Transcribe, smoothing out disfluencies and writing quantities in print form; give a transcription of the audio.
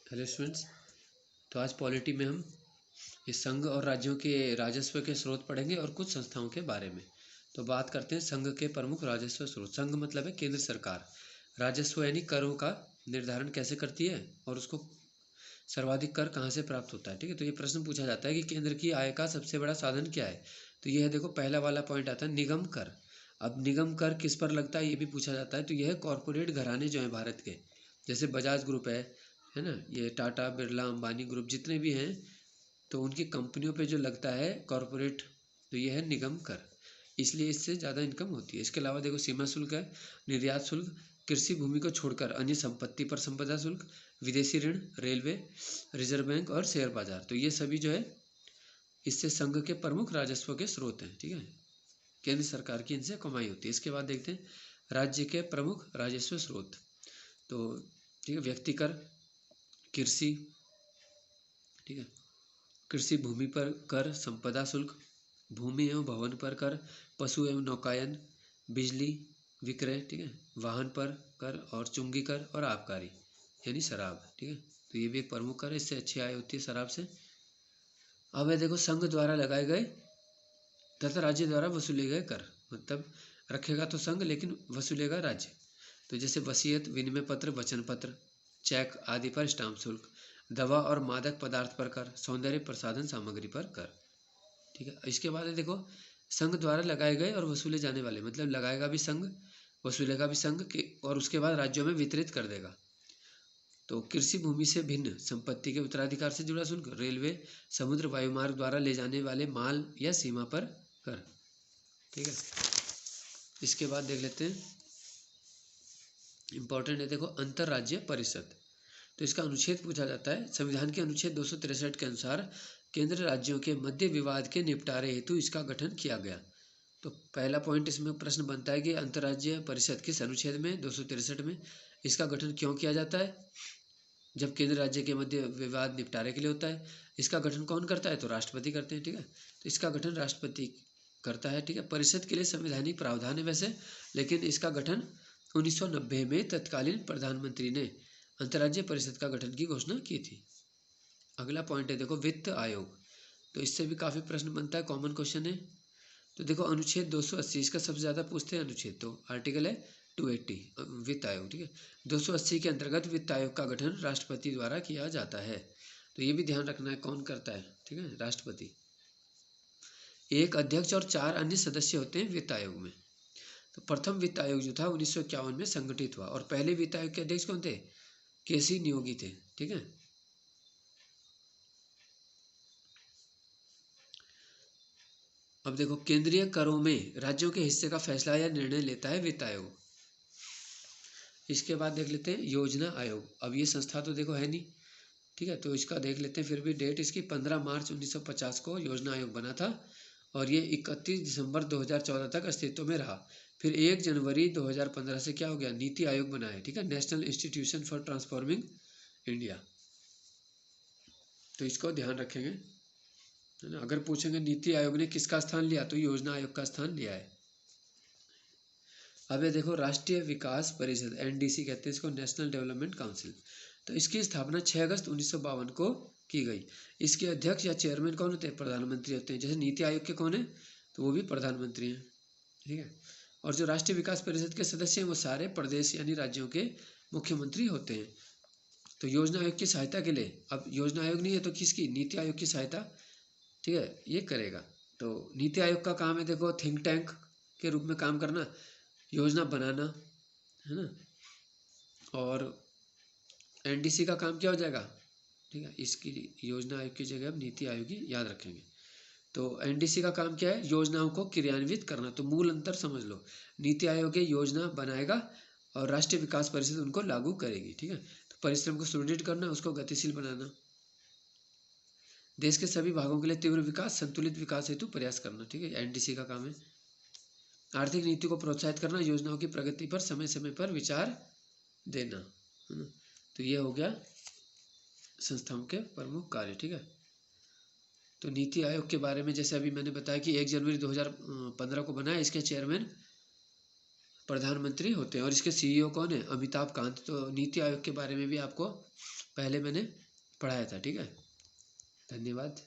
Hello students. तो आज polity में हम इस संघ और राज्यों के राजस्व के स्रोत पढ़ेंगे और कुछ संस्थाओं के बारे में। तो बात करते हैं संघ के प्रमुख राजस्व स्रोत। संघ मतलब है केंद्र सरकार। राजस्व यानी करों का निर्धारण कैसे करती है और उसको सर्वाधिक कर कहाँ से प्राप्त होता है। ठीक है, तो ये प्रश्न पूछा जाता है कि केंद्र की आय का सबसे बड़ा साधन क्या है। तो यह देखो पहला वाला पॉइंट आता है निगम कर। अब निगम कर किस पर लगता है ये भी पूछा जाता है। तो यह कॉरपोरेट घराने जो हैं भारत के, जैसे बजाज ग्रुप है ना, ये टाटा बिरला अंबानी ग्रुप जितने भी हैं, तो उनकी कंपनियों पे जो लगता है कॉरपोरेट, तो ये है निगम कर। इसलिए इससे ज़्यादा इनकम होती है। इसके अलावा देखो सीमा शुल्क है, निर्यात शुल्क, कृषि भूमि को छोड़कर अन्य संपत्ति पर संपदा शुल्क, विदेशी ऋण, रेलवे, रिजर्व बैंक और शेयर बाजार। तो ये सभी जो है इससे संघ के प्रमुख राजस्व के स्रोत हैं। ठीक है, केंद्र सरकार की इनसे कमाई होती है। इसके बाद देखते हैं राज्य के प्रमुख राजस्व स्रोत। तो ठीक है, व्यक्ति कर, कृषि, ठीक है, कृषि भूमि पर कर, संपदा शुल्क, भूमि एवं भवन पर कर, पशु एवं नौकायन, बिजली विक्रय, ठीक है, वाहन पर कर और चुंगी कर और आबकारी यानी शराब। ठीक है, तो ये भी एक प्रमुख कर है, इससे अच्छी आय होती है शराब से। अब है देखो संघ द्वारा लगाए गए तथा राज्य द्वारा वसूले गए कर। मतलब रखेगा तो संघ लेकिन वसूलेगा राज्य। तो जैसे वसीयत, विनिमय पत्र, वचन पत्र, चेक आदि पर स्टाम्प शुल्क, दवा और मादक पदार्थ पर कर, सौंदर्य प्रसाधन सामग्री पर कर। ठीक है, इसके बाद है देखो संघ द्वारा लगाए गए और वसूले जाने वाले, मतलब लगाएगा भी संघ, वसूलेगा भी संघ के, और उसके बाद राज्यों में वितरित कर देगा। तो कृषि भूमि से भिन्न संपत्ति के उत्तराधिकार से जुड़ा शुल्क, रेलवे, समुद्र, वायुमार्ग द्वारा ले जाने वाले माल या सीमा पर कर। ठीक है, इसके बाद देख लेते हैं इंपॉर्टेंट है देखो अंतर्राज्यीय परिषद। तो इसका अनुच्छेद पूछा जाता है। संविधान के अनुच्छेद 263 के अनुसार केंद्र राज्यों के मध्य विवाद के निपटारे हेतु इसका गठन किया गया। तो पहला पॉइंट इसमें प्रश्न बनता है कि अंतर्राज्यीय परिषद किस अनुच्छेद में 263 में इसका गठन क्यों किया जाता है। जब केंद्र राज्य के मध्य विवाद निपटारे के लिए होता है। इसका गठन कौन करता है, तो राष्ट्रपति करते हैं। ठीक है, तो इसका गठन राष्ट्रपति करता है। ठीक है, परिषद के लिए संवैधानिक प्रावधान है वैसे, लेकिन इसका गठन 1990 में तत्कालीन प्रधानमंत्री ने अंतर्राज्यीय परिषद का गठन की घोषणा की थी। अगला पॉइंट है देखो वित्त आयोग। तो इससे भी काफ़ी प्रश्न बनता है, कॉमन क्वेश्चन है। तो देखो अनुच्छेद 280 इसका सबसे ज़्यादा पूछते हैं अनुच्छेद, तो आर्टिकल है 280 वित्त आयोग। ठीक है, 280 के अंतर्गत वित्त आयोग का गठन राष्ट्रपति द्वारा किया जाता है। तो ये भी ध्यान रखना है कौन करता है। ठीक है, राष्ट्रपति। एक अध्यक्ष और 4 अन्य सदस्य होते हैं वित्त आयोग में। तो प्रथम वित्त आयोग जो था 1951 में संगठित हुआ, और पहले वित्त आयोग के अध्यक्ष कौन थे, केसी नियोगी थे। ठीक है, अब देखो केंद्रीय करों में राज्यों के हिस्से का फैसला या निर्णय लेता है वित्त आयोग। इसके बाद देख लेते हैं योजना आयोग। अब ये संस्था तो देखो है नहीं, ठीक है, तो इसका देख लेते हैं फिर भी डेट इसकी 15 मार्च 1950 को योजना आयोग बना था, और ये 31 दिसंबर 2014 तक अस्तित्व में रहा। फिर 1 जनवरी 2015 से क्या हो गया, नीति आयोग बना है। ठीक है, national institution for transforming India. तो इसको ध्यान रखेंगे, है ना। अगर पूछेंगे नीति आयोग ने किसका स्थान लिया, तो योजना आयोग का स्थान लिया है। अब ये देखो राष्ट्रीय विकास परिषद, एनडीसी कहते हैं इसको, नेशनल डेवलपमेंट काउंसिल। तो इसकी स्थापना 6 अगस्त 1952 को की गई। इसके अध्यक्ष या चेयरमैन कौन होते हैं, प्रधानमंत्री होते हैं। जैसे नीति आयोग के कौन है, तो वो भी प्रधानमंत्री हैं। ठीक है, और जो राष्ट्रीय विकास परिषद के सदस्य हैं वो सारे प्रदेश यानी राज्यों के मुख्यमंत्री होते हैं। तो योजना आयोग की सहायता के लिए, अब योजना आयोग नहीं है तो किसकी, नीति आयोग की सहायता, ठीक है, ये करेगा। तो नीति आयोग का काम है देखो थिंक टैंक के रूप में काम करना, योजना बनाना, है ना। और एनडीसी का काम क्या हो जाएगा, ठीक है, इसकी योजना आयोग की जगह अब नीति आयोग ही याद रखेंगे। तो एनडीसी का काम क्या है, योजनाओं को क्रियान्वित करना। तो मूल अंतर समझ लो, नीति आयोग योजना बनाएगा और राष्ट्रीय विकास परिषद उनको लागू करेगी। ठीक है, तो परिश्रम को सुदृढ़ करना, उसको गतिशील बनाना, देश के सभी भागों के लिए तीव्र विकास, संतुलित विकास हेतु प्रयास करना। ठीक है, एनडीसी का काम है। आर्थिक नीति को प्रोत्साहित करना, योजनाओं की प्रगति पर समय समय पर विचार देना, है ना। तो ये हो गया संस्थाओं के प्रमुख कार्य। ठीक है, तो नीति आयोग के बारे में जैसे अभी मैंने बताया कि 1 जनवरी 2015 को बना है। इसके चेयरमैन प्रधानमंत्री होते हैं, और इसके सीईओ कौन है, अमिताभ कांत। तो नीति आयोग के बारे में भी आपको पहले मैंने पढ़ाया था। ठीक है, धन्यवाद।